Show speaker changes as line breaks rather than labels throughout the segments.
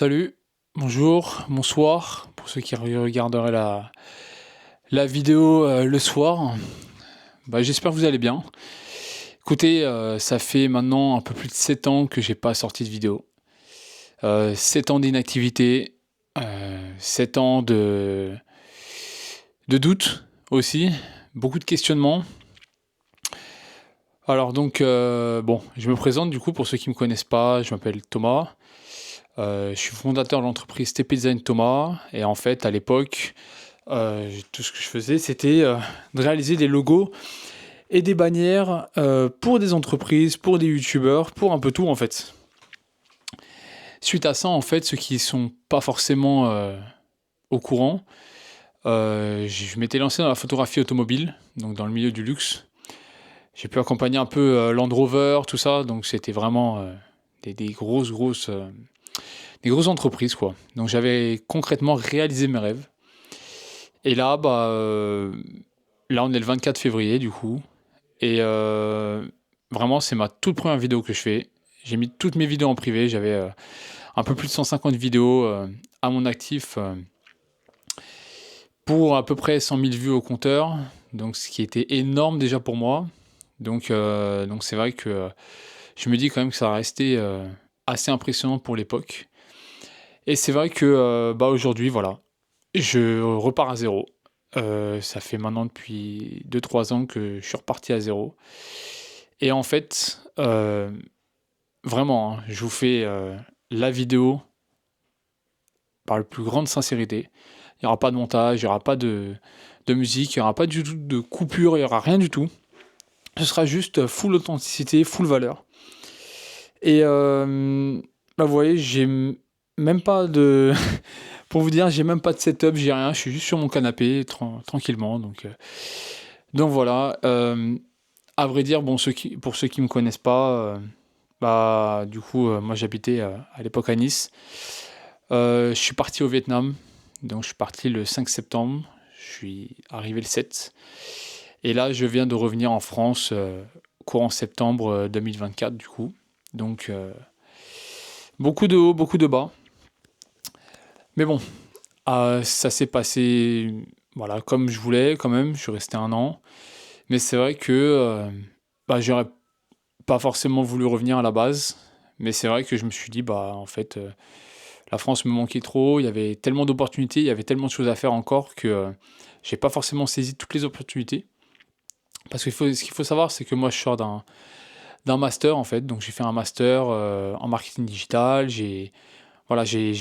Salut, bonjour, bonsoir, pour ceux qui regarderaient la vidéo le soir. J'espère que vous allez bien. Écoutez, ça fait maintenant un peu plus de 7 ans que j'ai pas sorti de vidéo. 7 ans d'inactivité, 7 ans de doute aussi, beaucoup de questionnements. Alors donc, je me présente du coup pour ceux qui me connaissent pas, je m'appelle Thomas. Je suis fondateur de l'entreprise TP Design Thomas et en fait à l'époque, tout ce que je faisais c'était, de réaliser des logos et des bannières, pour des entreprises, pour des youtubeurs, pour un peu tout en fait. Suite à ça en fait, ceux qui sont pas forcément, au courant, je m'étais lancé dans la photographie automobile, donc dans le milieu du luxe. J'ai pu accompagner un peu, Land Rover, tout ça, donc c'était vraiment, des grosses entreprises quoi. Donc j'avais concrètement réalisé mes rêves et là, là on est le 24 février du coup et vraiment c'est ma toute première vidéo que je fais. J'ai mis toutes mes vidéos en privé, j'avais, un peu plus de 150 vidéos, à mon actif, pour à peu près 100 000 vues au compteur, donc ce qui était énorme déjà pour moi. Donc c'est vrai que, je me dis quand même que ça a resté, assez impressionnant pour l'époque. Et c'est vrai que, aujourd'hui, voilà, je repars à zéro. Ça fait maintenant depuis 2-3 ans que je suis reparti à zéro. Et en fait, vraiment, hein, je vous fais, la vidéo par la plus grande sincérité. Il y aura pas de montage, il y aura pas de musique, il y aura pas du tout de coupure, il y aura rien du tout. Ce sera juste, full authenticité, full valeur. Et vous voyez, même pas de pour vous dire, j'ai même pas de setup, j'ai rien, je suis juste sur mon canapé tranquillement donc voilà, à vrai dire, bon, pour ceux qui me connaissent pas, du coup, moi j'habitais, à l'époque à Nice. Je suis parti au Vietnam, donc je suis parti le 5 septembre, je suis arrivé le 7 et là je viens de revenir en France, courant septembre, 2024 du coup. Donc beaucoup de hauts, beaucoup de bas. Mais bon, ça s'est passé, voilà, comme je voulais quand même, je suis resté 1 an. Mais c'est vrai que, j'aurais pas forcément voulu revenir à la base, mais c'est vrai que je me suis dit: en fait, la France me manquait trop, il y avait tellement d'opportunités, il y avait tellement de choses à faire encore que, j'ai pas forcément saisi toutes les opportunités. Parce ce qu'il faut savoir, c'est que moi je sors d'un master en fait, donc j'ai fait un master, en marketing digital, voilà, j'ai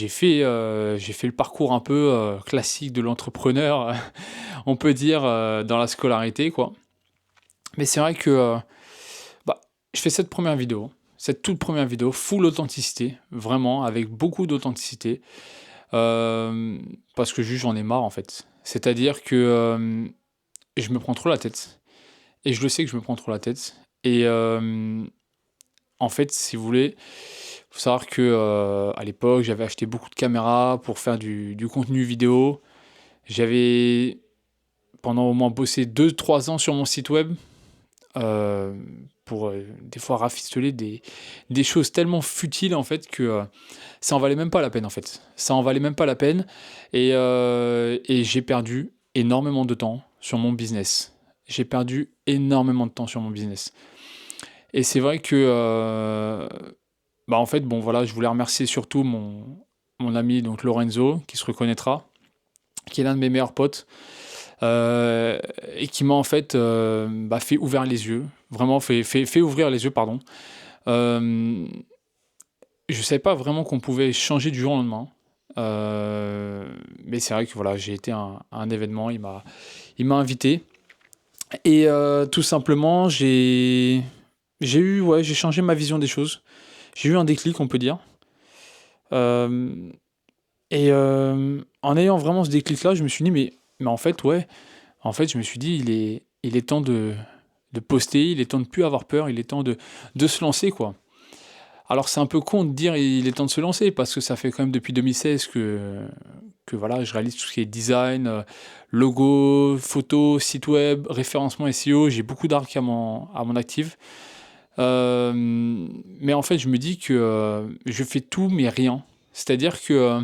fait le parcours un peu, classique de l'entrepreneur, on peut dire, dans la scolarité, quoi. Mais c'est vrai que, bah, je fais cette toute première vidéo, full authenticité, vraiment, avec beaucoup d'authenticité, parce que juste j'en ai marre, en fait. C'est-à-dire que, je me prends trop la tête et je le sais que je me prends trop la tête et en fait, si vous voulez, faut savoir que, à l'époque, j'avais acheté beaucoup de caméras pour faire du contenu vidéo. J'avais pendant au moins bossé 2-3 ans sur mon site web, heu, pour, des fois rafistoler des choses tellement futiles en fait que, ça en valait même pas la peine en fait. Ça en valait même pas la peine et j'ai perdu énormément de temps sur mon business. J'ai perdu énormément de temps sur mon business et c'est vrai que, en fait, bon voilà, je voulais remercier surtout mon ami donc Lorenzo qui se reconnaîtra, qui est l'un de mes meilleurs potes. Heu et qui m'a en fait, fait ouvert les yeux, vraiment fait ouvrir les yeux, pardon. Hem, je savais pas vraiment qu'on pouvait changer du jour au lendemain, mais c'est vrai que voilà, j'ai été à un événement, il m'a invité et tout simplement j'ai changé ma vision des choses. J'ai eu un déclic, on peut dire, hem et en ayant vraiment ce déclic-là, je me suis dit: «Mais en fait, ouais». En fait, je me suis dit: «Il est temps de poster, il est temps de plus avoir peur, il est temps de se lancer, quoi». Alors c'est un peu con de dire: «Il est temps de se lancer» parce que ça fait quand même depuis 2016 que voilà, je réalise tout ce qui est design, logo, photo, site web, référencement SEO. J'ai beaucoup d'arcs à mon actif. Mais en fait, je me dis que, je fais tout mais rien. C'est-à-dire que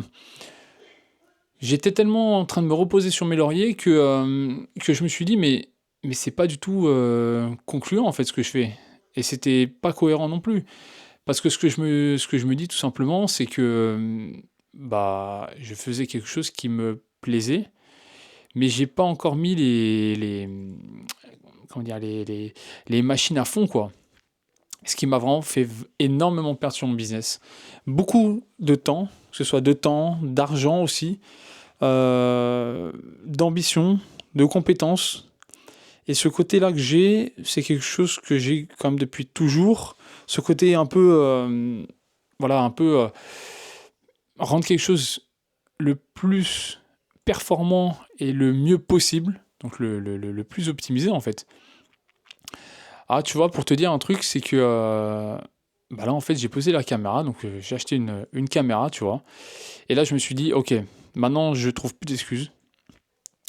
j'étais tellement en train de me reposer sur mes lauriers que je me suis dit: «Mais c'est pas du tout, concluant, en fait, ce que je fais» et c'était pas cohérent non plus. Parce que ce que je me dis tout simplement, c'est que, bah, je faisais quelque chose qui me plaisait, mais j'ai pas encore mis comment dire? Les machines à fond, quoi. Ce qui m'a vraiment fait énormément perdre sur mon business. Beaucoup de temps, que ce soit de temps, d'argent aussi, d'ambition, de compétences. Et ce côté-là que j'ai, c'est quelque chose que j'ai quand même depuis toujours. Ce côté un peu, voilà, un peu rendre quelque chose le plus performant et le mieux possible, donc le plus optimisé en fait. Ah, tu vois, pour te dire un truc, c'est que bah là, en fait, j'ai posé la caméra, donc j'ai acheté une caméra, tu vois. Et là, je me suis dit, ok, maintenant, je trouve plus d'excuses.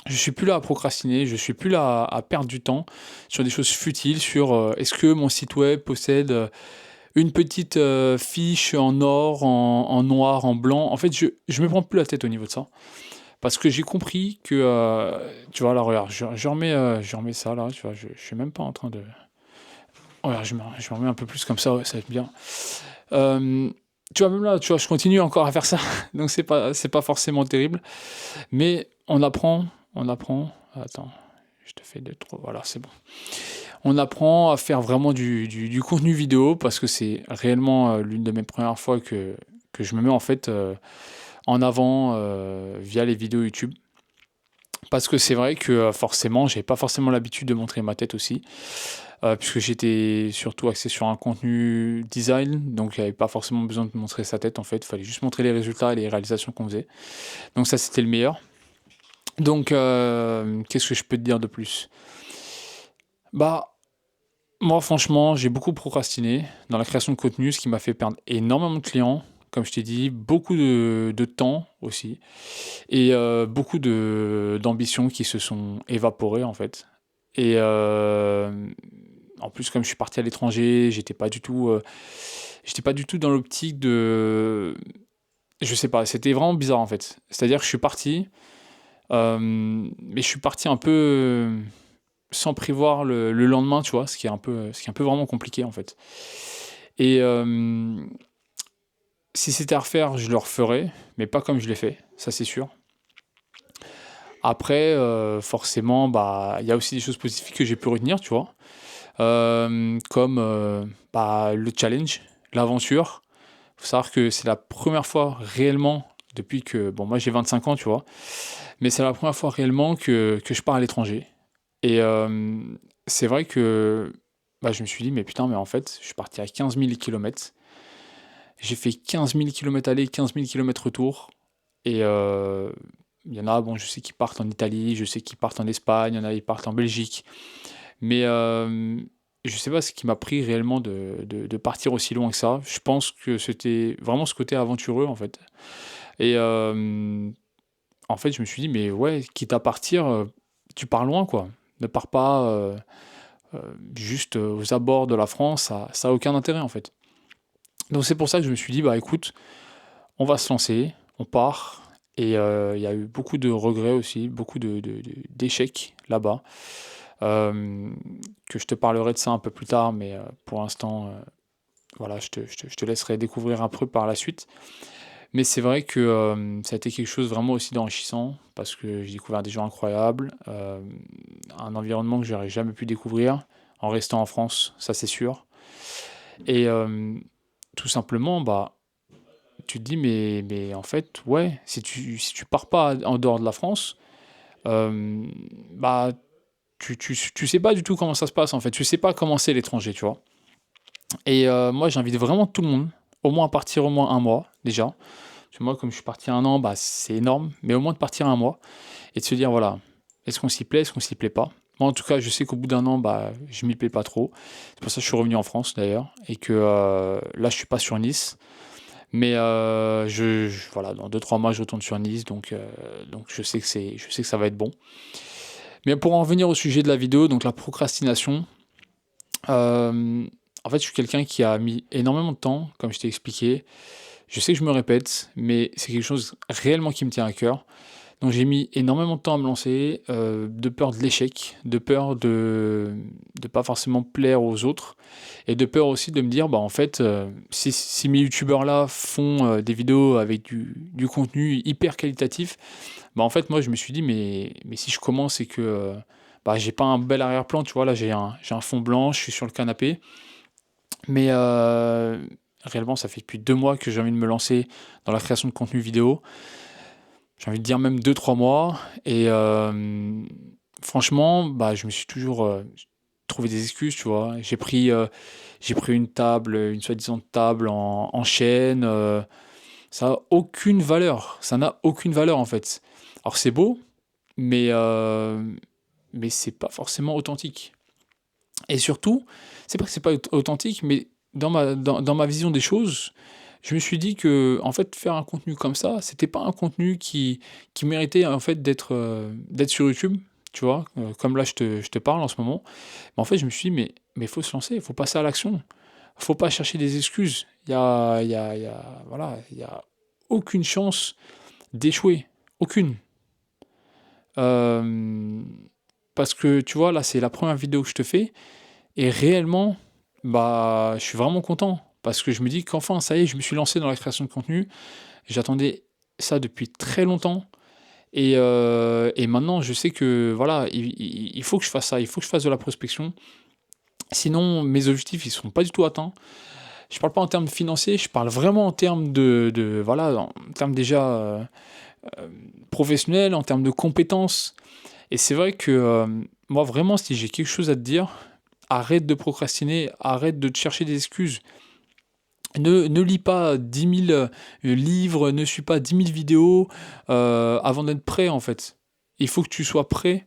Je suis plus là à procrastiner, je suis plus là à perdre du temps sur des choses futiles, sur est-ce que mon site web possède une petite fiche en or, en noir, en blanc. En fait, je me prends plus la tête au niveau de ça. Parce que j'ai compris que, tu vois, là, regarde, je remets ça, là, tu vois, je suis même pas en train de... Regarde, je me remets un peu plus comme ça, ouais, ça va être bien. Euh, Tu vois, même là, tu vois, je continue encore à faire ça, donc c'est pas forcément terrible. Mais on apprend, on apprend. Attends, je te fais deux, trois, voilà, c'est bon. On apprend à faire vraiment du contenu vidéo parce que c'est réellement l'une de mes premières fois que je me mets en fait en avant via les vidéos YouTube. Parce que c'est vrai que forcément, j'ai pas forcément l'habitude de montrer ma tête aussi, puisque j'étais surtout axé sur un contenu design, donc il n'y avait pas forcément besoin de montrer sa tête en fait, il fallait juste montrer les résultats et les réalisations qu'on faisait. Donc ça, c'était le meilleur. Donc, qu'est-ce que je peux te dire de plus? Bah, moi, franchement, j'ai beaucoup procrastiné dans la création de contenu, ce qui m'a fait perdre énormément de clients, comme je t'ai dit, beaucoup de temps aussi, et beaucoup d'ambitions qui se sont évaporées, en fait. Et en plus, comme je suis parti à l'étranger, j'étais pas du tout dans l'optique de... Je sais pas, c'était vraiment bizarre, en fait. C'est-à-dire que je suis parti, mais je suis parti un peu sans prévoir le lendemain, tu vois, ce qui est un peu vraiment compliqué en fait. Et si c'était à refaire, je le referais, mais pas comme je l'ai fait, ça c'est sûr. Après, forcément, bah, il y a aussi des choses positives que j'ai pu retenir, tu vois, comme bah, le challenge, l'aventure. Faut savoir que c'est la première fois réellement depuis que, bon, moi j'ai 25 ans, tu vois, mais c'est la première fois réellement que je pars à l'étranger. Et c'est vrai que bah, je me suis dit, mais putain, mais en fait, je suis parti à 15 000 kilomètres. J'ai fait 15 000 kilomètres aller, 15 000 kilomètres retour. Et il y en a, bon, je sais qu'ils partent en Italie, je sais qu'ils partent en Espagne, il y en a, ils partent en Belgique. Mais je sais pas ce qui m'a pris réellement de partir aussi loin que ça. Je pense que c'était vraiment ce côté aventureux, en fait. Et en fait, je me suis dit, mais ouais, quitte à partir, tu pars loin, quoi. Ne pars pas juste aux abords de la France, ça a aucun intérêt en fait. Donc c'est pour ça que je me suis dit, bah écoute, on va se lancer, on part. Et il y a eu beaucoup de regrets aussi, beaucoup d'échecs là-bas. Euh, que je te parlerai de ça un peu plus tard, mais pour l'instant, voilà, je te laisserai découvrir un peu par la suite. Mais c'est vrai que ça a été quelque chose vraiment aussi d'enrichissant, parce que j'ai découvert des gens incroyables, un environnement que j'aurais jamais pu découvrir en restant en France, ça c'est sûr. Et tout simplement, bah, tu te dis, mais en fait, ouais, si tu pars pas en dehors de la France, euh, bah, tu sais pas du tout comment ça se passe en fait, tu sais pas comment c'est l'étranger, tu vois. Et moi, j'invite vraiment tout le monde, au moins à partir au moins un mois déjà. Parce que moi, comme je suis parti un an, bah, c'est énorme, mais au moins de partir un mois et de se dire, voilà, est-ce qu'on s'y plaît, est-ce qu'on s'y plaît pas. Moi, en tout cas, je sais qu'au bout d'un an, bah, je m'y plais pas trop. C'est pour ça que je suis revenu en France d'ailleurs, et que là, je suis pas sur Nice. Mais voilà, dans 2 3 mois, je retourne sur Nice, donc je sais que ça va être bon. Mais pour en revenir au sujet de la vidéo, donc la procrastination, euh, en fait, je suis quelqu'un qui a mis énormément de temps, comme je t'ai expliqué. Je sais que je me répète, mais c'est quelque chose réellement qui me tient à cœur. Donc j'ai mis énormément de temps à me lancer, de peur de l'échec, de peur de pas forcément plaire aux autres et de peur aussi de me dire: «Bah, en fait, si mes youtubeurs là font, des vidéos avec du contenu hyper qualitatif, bah, en fait, moi je me suis dit: «Mais si je commence et que, bah, j'ai pas un bel arrière-plan», tu vois? Là, j'ai un fond blanc, je suis sur le canapé, mais réellement ça fait depuis 2 mois que j'ai envie de me lancer dans la création de contenu vidéo. J'ai envie de dire même 2 3 mois et franchement, bah, je me suis toujours, trouvé des excuses, tu vois? J'ai pris une table, une soi-disant table en chêne, ça a aucune valeur, ça n'a aucune valeur, en fait. Alors c'est beau, mais c'est pas forcément authentique et surtout, c'est pas que c'est pas authentique, mais dans ma vision des choses, je me suis dit que en fait, faire un contenu comme ça, c'était pas un contenu qui méritait, en fait, d'être sur YouTube, tu vois? Comme là, je te parle en ce moment. Mais en fait, je me suis dit: «Mais faut se lancer, il faut passer à l'action. Faut pas chercher des excuses. Il y a voilà, il y a aucune chance d'échouer, aucune». Hem, Parce que, tu vois, là, c'est la première vidéo que je te fais et réellement, bah, je suis vraiment content parce que je me dis qu'enfin, ça y est, je me suis lancé dans la création de contenu. J'attendais ça depuis très longtemps et maintenant je sais que voilà, il faut que je fasse ça, il faut que je fasse de la prospection. Sinon mes objectifs, ils seront pas du tout atteints. Je parle pas en termes financiers, je parle vraiment en termes de voilà, en termes déjà, professionnels, en termes de compétences et c'est vrai que, moi vraiment si j'ai quelque chose à te dire, arrête de procrastiner, arrête de te chercher des excuses. Ne lis pas 10 000 livres, ne suis pas 10 000 vidéos, avant d'être prêt, en fait. Il faut que tu sois prêt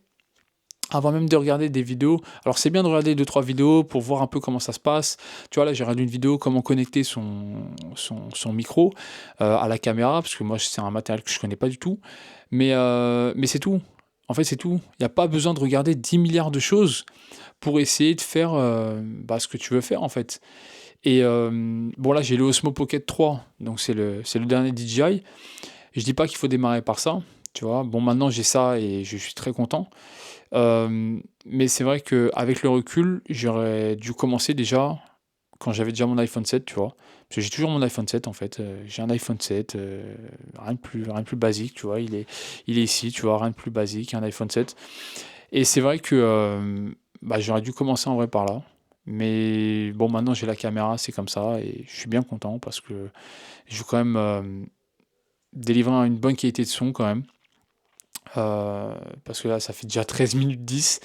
avant même de regarder des vidéos. Alors c'est bien de regarder deux trois vidéos pour voir un peu comment ça se passe. Tu vois, là, j'ai regardé une vidéo comment connecter son micro, à la caméra, parce que moi, c'est un matériel que je connais pas du tout. Mais c'est tout. En fait, c'est tout. Il y a pas besoin de regarder 10 milliards de choses pour essayer de faire, bah, ce que tu veux faire, en fait. Et bon là j'ai le Osmo Pocket 3, donc c'est le dernier DJI. Je dis pas qu'il faut démarrer par ça, tu vois? Bon maintenant j'ai ça et je suis très content. Mais c'est vrai qu'avec le recul, j'aurais dû commencer déjà quand j'avais déjà mon iPhone 7, tu vois? Parce que j'ai toujours mon iPhone 7 en fait, j'ai un iPhone 7, rien de plus basique, tu vois? Il est ici, tu vois? Rien de plus basique, un iPhone 7 et c'est vrai que, bah, j'aurais dû commencer en vrai par là. Mais bon, maintenant j'ai la caméra, c'est comme ça et je suis bien content parce que je veux quand même, délivrer une bonne qualité de son quand même. Parce que là, ça fait déjà 13 minutes 10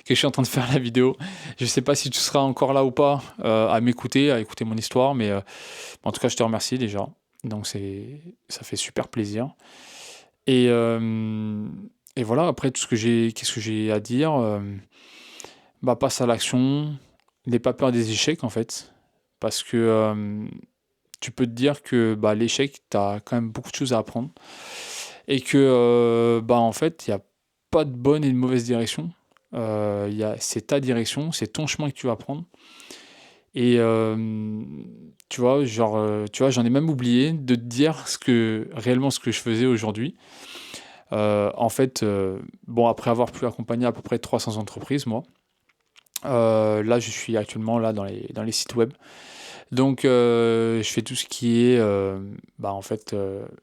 que je suis en train de faire la vidéo. Je sais pas si tu seras encore là ou pas, à m'écouter, à écouter mon histoire, mais en tout cas, je te remercie déjà. Donc ça fait super plaisir et voilà, après tout ce que j'ai qu'est-ce que j'ai à dire? Bah, passe à l'action, n'aie pas peur des échecs, en fait, parce que, tu peux te dire que, bah, l'échec, tu as quand même beaucoup de choses à apprendre et que, bah, en fait, il y a pas de bonne et de mauvaise direction. C'est ta direction, c'est ton chemin que tu vas prendre et tu vois, genre, tu vois, j'en ai même oublié de te dire réellement ce que je faisais aujourd'hui. En fait, bon, après avoir pu accompagner à peu près 300 entreprises, moi, là, je suis actuellement là dans les sites web. Donc, je fais tout ce qui est, bah, en fait,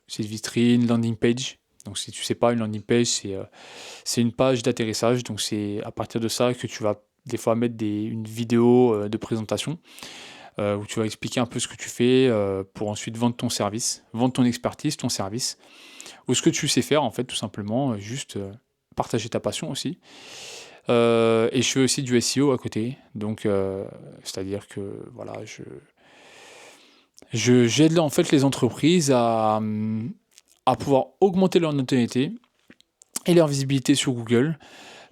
site vitrine, landing page. Donc si tu sais pas, une landing page, c'est une page d'atterrissage. Donc c'est à partir de ça que tu vas des fois mettre une vidéo, de présentation, où tu vas expliquer un peu ce que tu fais, pour ensuite vendre ton service, vendre ton expertise, ton service ou ce que tu sais faire en fait tout simplement, juste, partager ta passion aussi. Et je fais aussi du SEO à côté. Donc, c'est-à-dire que voilà, j'aide en fait les entreprises à pouvoir augmenter leur notoriété et leur visibilité sur Google.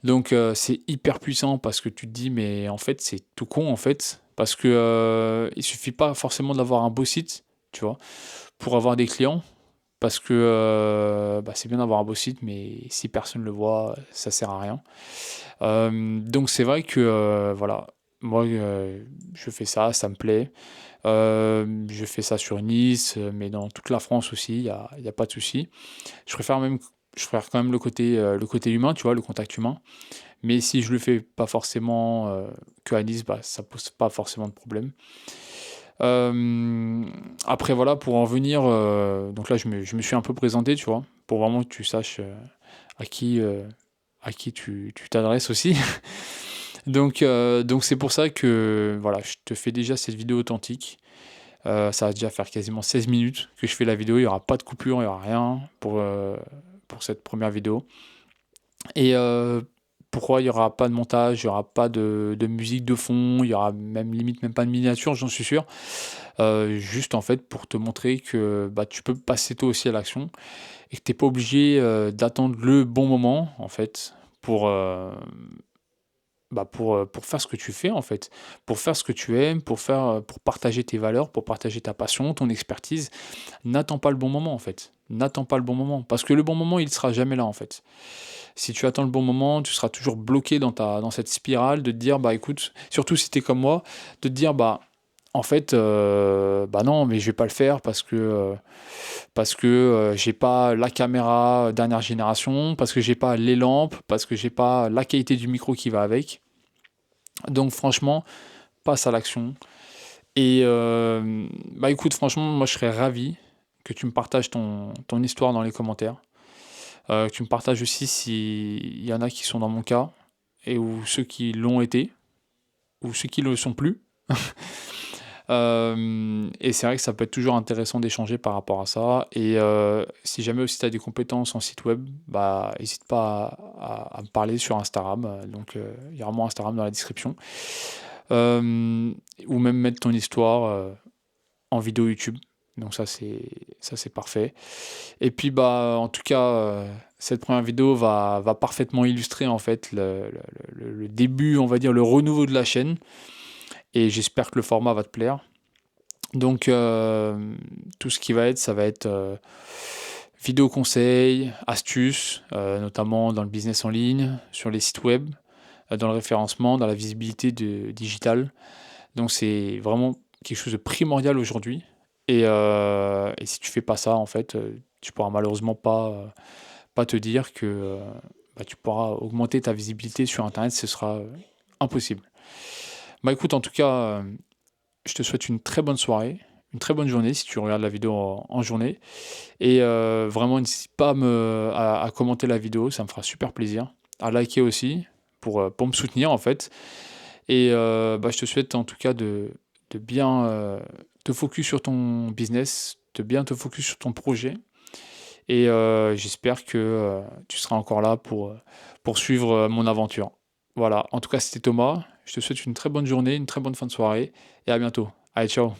Donc, c'est hyper puissant parce que tu te dis: «Mais en fait, c'est tout con, en fait». Parce que, il suffit pas forcément d'avoir un beau site, tu vois? Pour avoir des clients. Parce que, bah, c'est bien d'avoir un beau site, mais si personne le voit, ça sert à rien. Donc c'est vrai que, voilà, moi, je fais ça, ça me plaît. Je fais ça sur Nice, mais dans toute la France aussi, il y a pas de souci. Je préfère même je préfère quand même le côté humain, tu vois? Le contact humain. Mais si je le fais pas forcément, qu'à Nice, bah, ça pose pas forcément de problème. Après voilà, pour en venir, donc là je me suis un peu présenté, tu vois? Pour vraiment que tu saches, à qui, heu, à qui tu t'adresses aussi. Donc c'est pour ça que, voilà, je te fais déjà cette vidéo authentique. Ça va déjà faire quasiment 16 minutes que je fais la vidéo, il y aura pas de coupure, il y aura rien pour cette première vidéo. Et pourquoi il y aura pas de montage, il y aura pas de musique de fond, il y aura même limite même pas de miniature, j'en suis sûr. Juste en fait pour te montrer que, bah, tu peux passer toi aussi à l'action et que tu es pas obligé, d'attendre le bon moment en fait pour, bah, pour faire ce que tu fais en fait. Pour faire ce que tu aimes, pour partager tes valeurs, pour partager ta passion, ton expertise. N'attends pas le bon moment en fait. N'attends pas le bon moment parce que le bon moment, il sera jamais là en fait. Si tu attends le bon moment, tu seras toujours bloqué dans cette spirale de te dire: «Bah, écoute», surtout si tu es comme moi, de te dire: «Bah, en fait, bah, non, mais je vais pas le faire parce que, j'ai pas la caméra dernière génération, parce que j'ai pas les lampes, parce que j'ai pas la qualité du micro qui va avec». Donc franchement, passe à l'action et bah, écoute, franchement, moi, je serais ravi que tu me partages ton histoire dans les commentaires. Que tu me partages aussi s'il y en a qui sont dans mon cas et ou ceux qui l'ont été ou ceux qui le sont plus. Et c'est vrai que ça peut être toujours intéressant d'échanger par rapport à ça et si jamais aussi tu as des compétences en site web, bah, hésite pas à me parler sur Instagram, donc il y aura mon Instagram dans la description. Hem, ou même mettre ton histoire, en vidéo YouTube. Donc ça c'est parfait. Et puis, bah, en tout cas, cette première vidéo va parfaitement illustrer, en fait, le début, on va dire, le renouveau de la chaîne et j'espère que le format va te plaire. Donc, tout ce qui va être, ça va être, vidéos conseils, astuces, notamment dans le business en ligne, sur les sites web, dans le référencement, dans la visibilité digitale. Donc c'est vraiment quelque chose de primordial aujourd'hui et si tu fais pas ça, en fait, tu pourras malheureusement pas te dire que, bah, tu pourras augmenter ta visibilité sur internet, ce sera, impossible. Bah, écoute, en tout cas, je te souhaite une très bonne soirée, une très bonne journée si tu regardes la vidéo en journée et vraiment n'hésite pas à commenter la vidéo, ça me fera super plaisir, à liker aussi pour me soutenir, en fait et bah, je te souhaite en tout cas de bien, te focus sur ton business, de bien te focus sur ton projet et j'espère que, tu seras encore là pour, poursuivre, mon aventure. Voilà, en tout cas, c'était Thomas. Je te souhaite une très bonne journée, une très bonne fin de soirée et à bientôt. Allez, ciao.